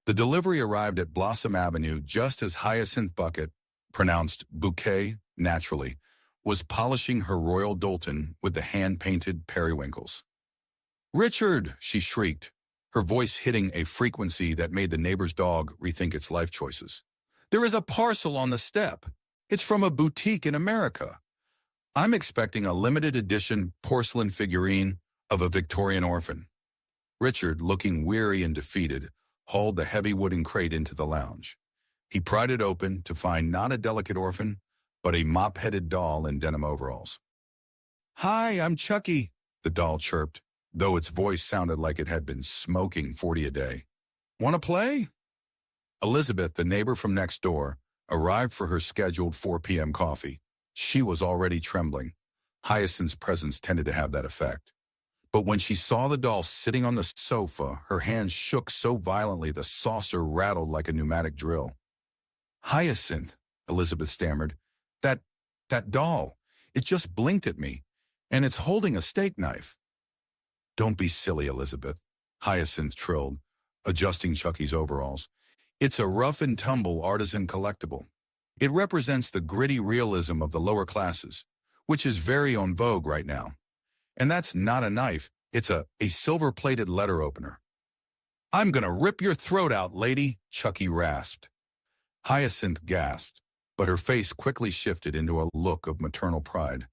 The delivery arrived at Blossom Avenue just as Hyacinth Bucket, pronounced Bouquet naturally, was polishing her Royal Doulton with the hand-painted periwinkles. "Richard!" she shrieked, her voice hitting a frequency that made the neighbor's dog rethink its life choices. "There is a parcel on the step. It's from a boutique in America. I'm expecting a limited edition porcelain figurine of a Victorian orphan." Richard, looking weary and defeated, hauled the heavy wooden crate into the lounge. He pried it open to find not a delicate orphan, but a mop-headed doll in denim overalls. "Hi, I'm Chucky," the doll chirped, though its voice sounded like it had been smoking 40 a day. "Want to play?" Elizabeth, the neighbor from next door, arrived for her scheduled 4 p.m. coffee. She was already trembling. Hyacinth's presence tended to have that effect. But when she saw the doll sitting on the sofa, her hands shook so violently the saucer rattled like a pneumatic drill. "Hyacinth," Elizabeth stammered, that doll, it just blinked at me, and it's holding a steak knife." "Don't be silly, Elizabeth," Hyacinth trilled, adjusting Chucky's overalls. "It's a rough-and-tumble artisan collectible. It represents the gritty realism of the lower classes, which is very en vogue right now. And that's not a knife, it's a silver-plated letter opener." "I'm gonna rip your throat out, lady," Chucky rasped. Hyacinth gasped, but her face quickly shifted into a look of maternal pride.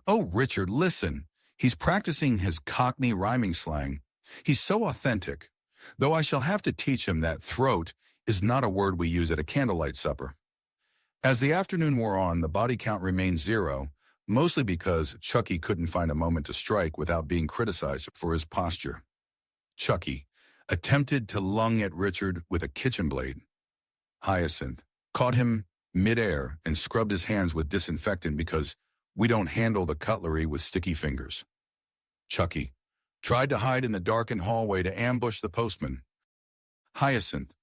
"Oh, Richard, listen. He's practicing his Cockney rhyming slang. He's so authentic, though I shall have to teach him that throat is not a word we use at a candlelight supper." As the afternoon wore on, the body count remained 0, mostly because Chucky couldn't find a moment to strike without being criticized for his posture. Chucky attempted to lung at Richard with a kitchen blade. Hyacinth caught him mid-air and scrubbed his hands with disinfectant because we don't handle the cutlery with sticky fingers. Chucky tried to hide in the darkened hallway to ambush the postman. Hyacinth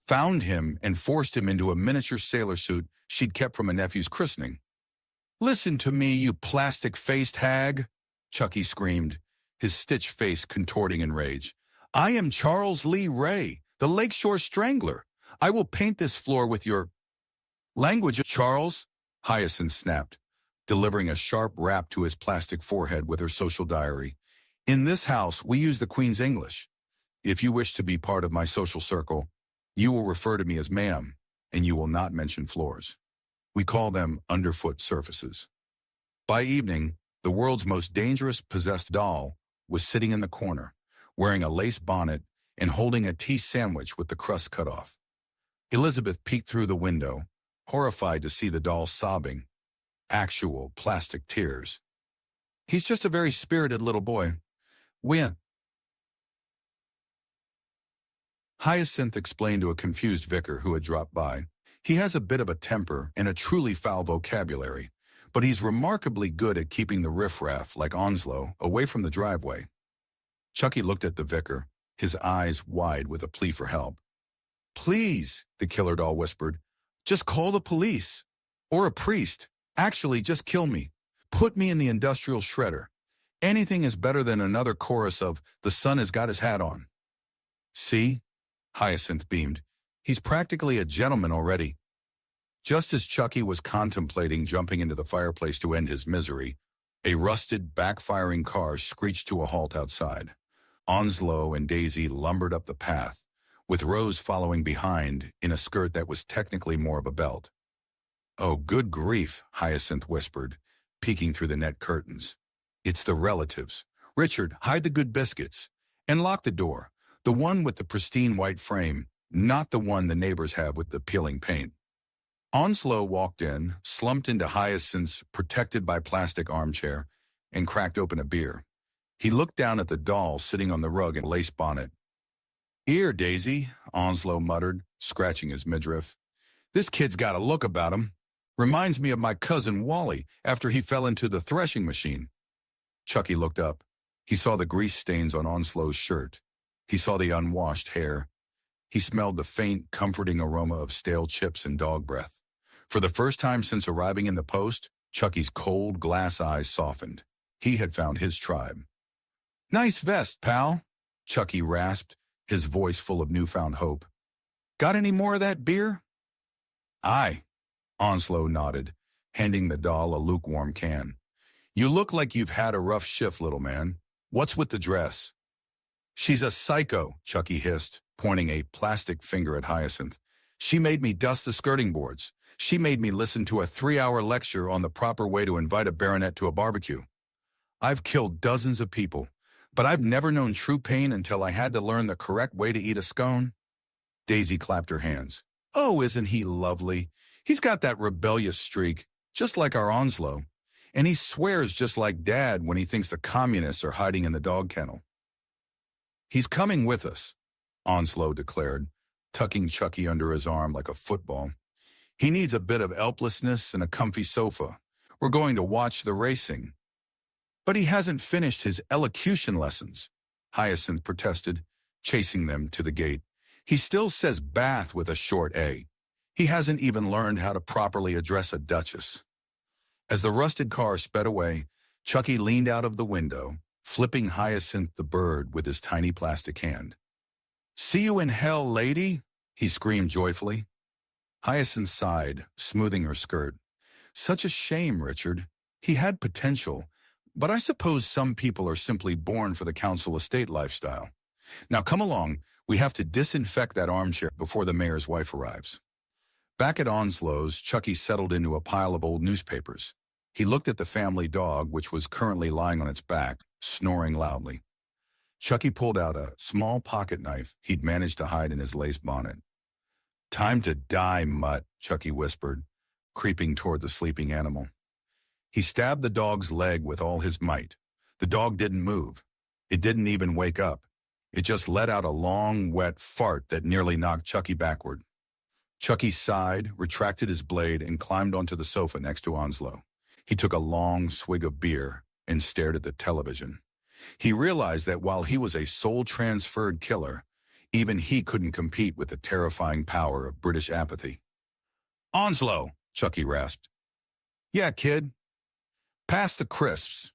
found him and forced him into a miniature sailor suit she'd kept from a nephew's christening. "Listen to me, you plastic-faced hag," Chucky screamed, his stitched face contorting in rage. "I am Charles Lee Ray, the Lakeshore Strangler. I will paint this floor with your language, Charles," Hyacinth snapped, delivering a sharp rap to his plastic forehead with her social diary. "In this house, we use the Queen's English. If you wish to be part of my social circle, you will refer to me as ma'am, and you will not mention floors. We call them underfoot surfaces." By evening, the world's most dangerous possessed doll was sitting in the corner, wearing a lace bonnet and holding a tea sandwich with the crust cut off. Elizabeth peeked through the window, horrified to see the doll sobbing. Actual plastic tears. "He's just a very spirited little boy. Hyacinth explained to a confused vicar who had dropped by. "He has a bit of a temper and a truly foul vocabulary, but he's remarkably good at keeping the riffraff, like Onslow, away from the driveway." Chucky looked at the vicar, his eyes wide with a plea for help. "Please," the killer doll whispered, "just call the police. Or a priest. Actually, just kill me. Put me in the industrial shredder. Anything is better than another chorus of 'The sun has got his hat on.'" "See?" Hyacinth beamed. "He's practically a gentleman already." Just as Chucky was contemplating jumping into the fireplace to end his misery, a rusted, backfiring car screeched to a halt outside. Onslow and Daisy lumbered up the path, with Rose following behind in a skirt that was technically more of a belt. "Oh, good grief," Hyacinth whispered, peeking through the net curtains. "It's the relatives. Richard, hide the good biscuits. And lock the door. The one with the pristine white frame, not the one the neighbors have with the peeling paint." Onslow walked in, slumped into Hyacinth's protected by plastic armchair, and cracked open a beer. He looked down at the doll sitting on the rug in a lace bonnet. "Here, Daisy," Onslow muttered, scratching his midriff. "This kid's got a look about him. Reminds me of my cousin Wally after he fell into the threshing machine." Chucky looked up. He saw the grease stains on Onslow's shirt. He saw the unwashed hair. He smelled the faint, comforting aroma of stale chips and dog breath. For the first time since arriving in the post, Chucky's cold glass eyes softened. He had found his tribe. "Nice vest, pal," Chucky rasped, his voice full of newfound hope. Got any more of that beer? Aye, Onslow nodded, handing the doll a lukewarm can. You look like you've had a rough shift, little man. What's with the dress? She's a psycho, Chucky hissed, pointing a plastic finger at Hyacinth. She made me dust the skirting boards. She made me listen to a 3-hour lecture on the proper way to invite a baronet to a barbecue. I've killed dozens of people, but I've never known true pain until I had to learn the correct way to eat a scone. Daisy clapped her hands. Oh, isn't he lovely? He's got that rebellious streak, just like our Onslow. And he swears just like Dad when he thinks the communists are hiding in the dog kennel. He's coming with us, Onslow declared, tucking Chucky under his arm like a football. He needs a bit of helplessness and a comfy sofa. We're going to watch the racing. But he hasn't finished his elocution lessons, Hyacinth protested, chasing them to the gate. He still says bath with a short A. He hasn't even learned how to properly address a duchess. As the rusted car sped away, Chucky leaned out of the window, flipping Hyacinth the bird with his tiny plastic hand. See you in hell, lady, he screamed joyfully. Hyacinth sighed, smoothing her skirt. Such a shame, Richard. He had potential, but I suppose some people are simply born for the council estate lifestyle. Now come along, we have to disinfect that armchair before the mayor's wife arrives. Back at Onslow's, Chucky settled into a pile of old newspapers. He looked at the family dog, which was currently lying on its back, snoring loudly. Chucky pulled out a small pocket knife he'd managed to hide in his lace bonnet. Time to die, mutt, Chucky whispered, creeping toward the sleeping animal. He stabbed the dog's leg with all his might. The dog didn't move. It didn't even wake up. It just let out a long, wet fart that nearly knocked Chucky backward. Chucky sighed, retracted his blade, and climbed onto the sofa next to Onslow. He took a long swig of beer and stared at the television. He realized that while he was a soul-transferred killer, even he couldn't compete with the terrifying power of British apathy. Onslow, Chucky rasped. Yeah, kid. Pass the crisps.